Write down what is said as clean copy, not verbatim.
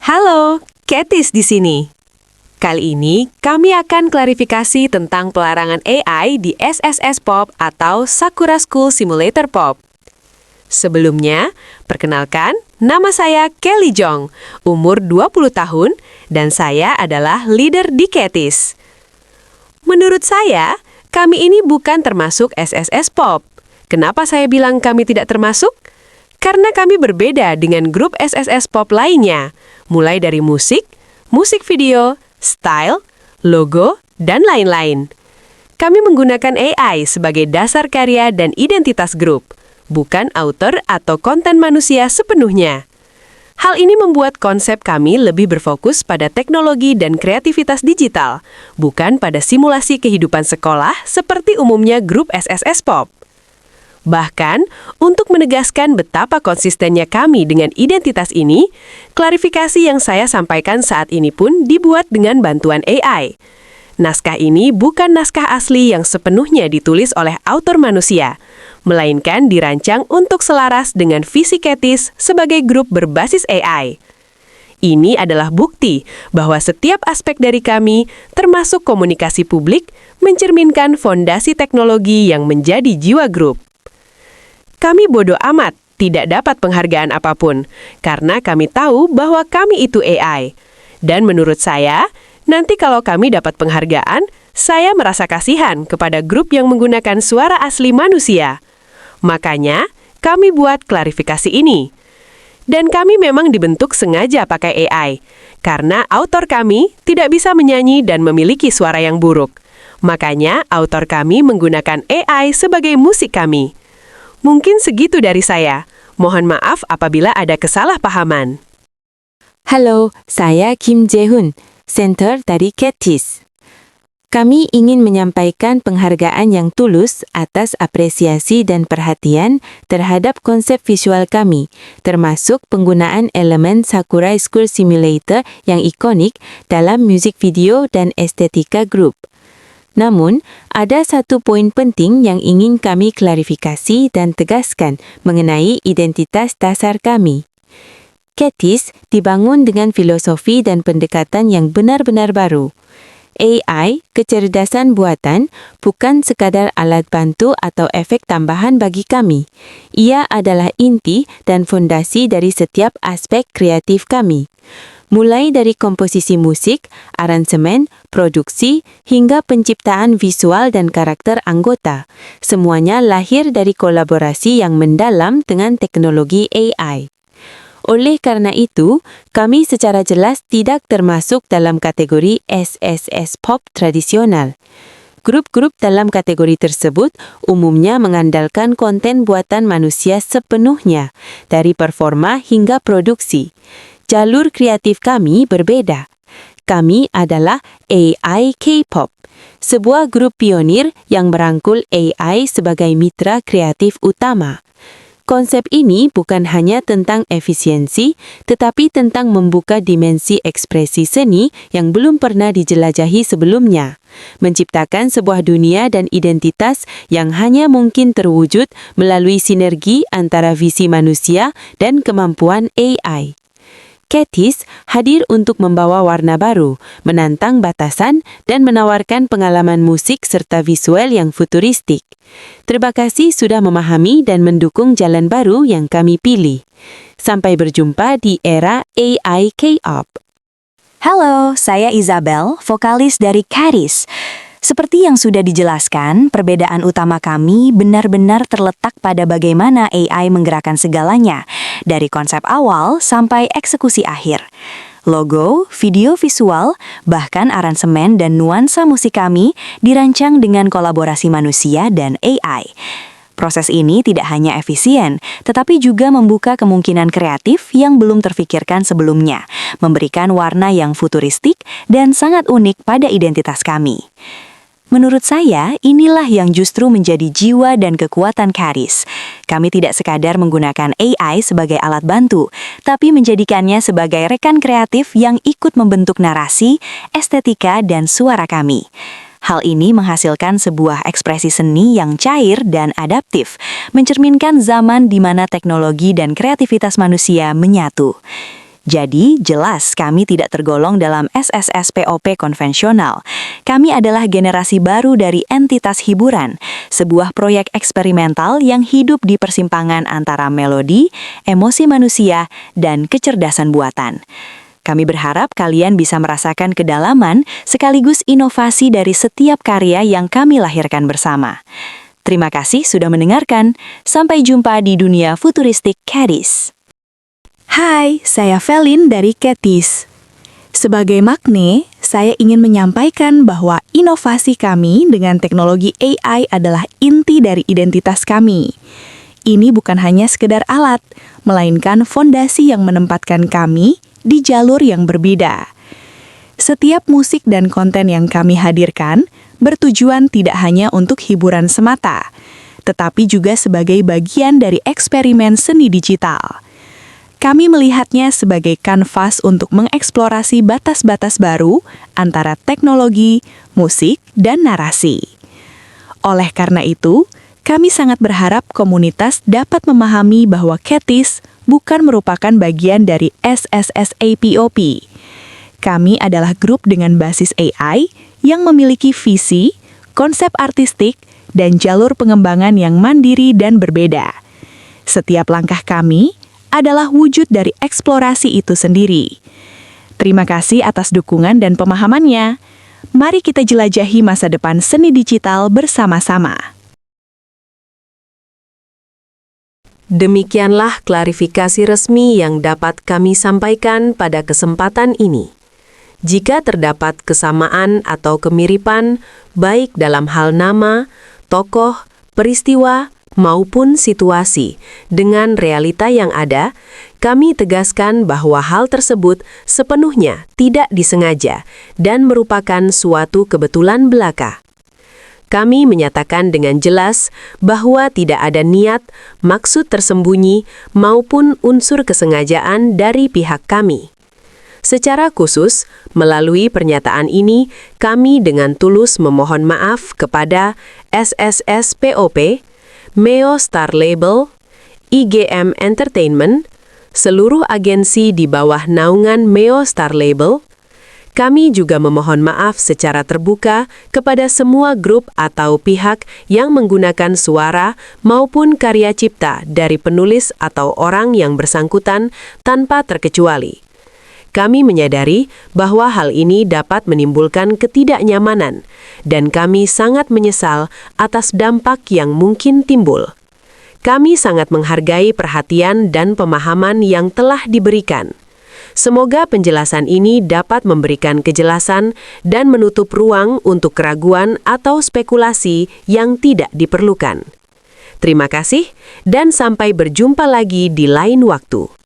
Halo, Katis di sini. Kali ini kami akan klarifikasi tentang pelarangan AI di SSS Pop atau Sakura School Simulator Pop. Sebelumnya, perkenalkan, nama saya Kelly Jong, umur 20 tahun, dan saya adalah leader di Katis. Menurut saya, kami ini bukan termasuk SSS Pop. Kenapa saya bilang kami tidak termasuk? Karena kami berbeda dengan grup SSS Pop lainnya, mulai dari musik, musik video, style, logo, dan lain-lain. Kami menggunakan AI sebagai dasar karya dan identitas grup, bukan author atau konten manusia sepenuhnya. Hal ini membuat konsep kami lebih berfokus pada teknologi dan kreativitas digital, bukan pada simulasi kehidupan sekolah seperti umumnya grup SSS Pop. Bahkan, untuk menegaskan betapa konsistennya kami dengan identitas ini, klarifikasi yang saya sampaikan saat ini pun dibuat dengan bantuan AI. Naskah ini bukan naskah asli yang sepenuhnya ditulis oleh autor manusia, melainkan dirancang untuk selaras dengan visi Katis sebagai grup berbasis AI. Ini adalah bukti bahwa setiap aspek dari kami, termasuk komunikasi publik, mencerminkan fondasi teknologi yang menjadi jiwa grup. Kami bodoh amat, tidak dapat penghargaan apapun, karena kami tahu bahwa kami itu AI. Dan menurut saya, nanti kalau kami dapat penghargaan, saya merasa kasihan kepada grup yang menggunakan suara asli manusia. Makanya, kami buat klarifikasi ini. Dan kami memang dibentuk sengaja pakai AI, karena autor kami tidak bisa menyanyi dan memiliki suara yang buruk. Makanya, autor kami menggunakan AI sebagai musik kami. Mungkin segitu dari saya. Mohon maaf apabila ada kesalahpahaman. Halo, saya Kim Jae-hoon, Center dari Katis. Kami ingin menyampaikan penghargaan yang tulus atas apresiasi dan perhatian terhadap konsep visual kami, termasuk penggunaan elemen Sakura School Simulator yang ikonik dalam musik video dan estetika grup. Namun, ada satu poin penting yang ingin kami klarifikasi dan tegaskan mengenai identitas dasar kami. Katis dibangun dengan filosofi dan pendekatan yang benar-benar baru. AI, kecerdasan buatan, bukan sekadar alat bantu atau efek tambahan bagi kami. Ia adalah inti dan fondasi dari setiap aspek kreatif kami. Mulai dari komposisi musik, aransemen, produksi, hingga penciptaan visual dan karakter anggota. Semuanya lahir dari kolaborasi yang mendalam dengan teknologi AI. Oleh karena itu, kami secara jelas tidak termasuk dalam kategori SSS Pop tradisional. Grup-grup dalam kategori tersebut umumnya mengandalkan konten buatan manusia sepenuhnya, dari performa hingga produksi. Jalur kreatif kami berbeda. Kami adalah AI K-pop, sebuah grup pionir yang merangkul AI sebagai mitra kreatif utama. Konsep ini bukan hanya tentang efisiensi, tetapi tentang membuka dimensi ekspresi seni yang belum pernah dijelajahi sebelumnya, menciptakan sebuah dunia dan identitas yang hanya mungkin terwujud melalui sinergi antara visi manusia dan kemampuan AI. Katis hadir untuk membawa warna baru, menantang batasan, dan menawarkan pengalaman musik serta visual yang futuristik. Terima kasih sudah memahami dan mendukung jalan baru yang kami pilih. Sampai berjumpa di era AI K-pop. Halo, saya Isabel, vokalis dari Katis. Seperti yang sudah dijelaskan, perbedaan utama kami benar-benar terletak pada bagaimana AI menggerakkan segalanya, dari konsep awal sampai eksekusi akhir. Logo, video visual, bahkan aransemen dan nuansa musik kami dirancang dengan kolaborasi manusia dan AI. Proses ini tidak hanya efisien, tetapi juga membuka kemungkinan kreatif yang belum terfikirkan sebelumnya, memberikan warna yang futuristik dan sangat unik pada identitas kami. Menurut saya, inilah yang justru menjadi jiwa dan kekuatan Katis. Kami tidak sekadar menggunakan AI sebagai alat bantu, tapi menjadikannya sebagai rekan kreatif yang ikut membentuk narasi, estetika, dan suara kami. Hal ini menghasilkan sebuah ekspresi seni yang cair dan adaptif, mencerminkan zaman di mana teknologi dan kreativitas manusia menyatu. Jadi, jelas kami tidak tergolong dalam SSSPOP konvensional. Kami adalah generasi baru dari entitas hiburan, sebuah proyek eksperimental yang hidup di persimpangan antara melodi, emosi manusia, dan kecerdasan buatan. Kami berharap kalian bisa merasakan kedalaman sekaligus inovasi dari setiap karya yang kami lahirkan bersama. Terima kasih sudah mendengarkan. Sampai jumpa di dunia futuristik Caddies. Hai, saya Velin dari Caddies. Sebagai Magne, saya ingin menyampaikan bahwa inovasi kami dengan teknologi AI adalah inti dari identitas kami. Ini bukan hanya sekedar alat, melainkan fondasi yang menempatkan kami di jalur yang berbeda. Setiap musik dan konten yang kami hadirkan bertujuan tidak hanya untuk hiburan semata, tetapi juga sebagai bagian dari eksperimen seni digital. Kami melihatnya sebagai kanvas untuk mengeksplorasi batas-batas baru antara teknologi, musik, dan narasi. Oleh karena itu, kami sangat berharap komunitas dapat memahami bahwa Caddies bukan merupakan bagian dari SSSAPOP. Kami adalah grup dengan basis AI yang memiliki visi, konsep artistik, dan jalur pengembangan yang mandiri dan berbeda. Setiap langkah kami adalah wujud dari eksplorasi itu sendiri. Terima kasih atas dukungan dan pemahamannya. Mari kita jelajahi masa depan seni digital bersama-sama. Demikianlah klarifikasi resmi yang dapat kami sampaikan pada kesempatan ini. Jika terdapat kesamaan atau kemiripan, baik dalam hal nama, tokoh, peristiwa, maupun situasi dengan realita yang ada, kami tegaskan bahwa hal tersebut sepenuhnya tidak disengaja dan merupakan suatu kebetulan belaka. Kami menyatakan dengan jelas bahwa tidak ada niat, maksud tersembunyi, maupun unsur kesengajaan dari pihak kami. Secara khusus, melalui pernyataan ini, kami dengan tulus memohon maaf kepada SSSPOP, Meo Star Label, IGM Entertainment, seluruh agensi di bawah naungan Meo Star Label. Kami juga memohon maaf secara terbuka kepada semua grup atau pihak yang menggunakan suara maupun karya cipta dari penulis atau orang yang bersangkutan tanpa terkecuali. Kami menyadari bahwa hal ini dapat menimbulkan ketidaknyamanan, dan kami sangat menyesal atas dampak yang mungkin timbul. Kami sangat menghargai perhatian dan pemahaman yang telah diberikan. Semoga penjelasan ini dapat memberikan kejelasan dan menutup ruang untuk keraguan atau spekulasi yang tidak diperlukan. Terima kasih, dan sampai berjumpa lagi di lain waktu.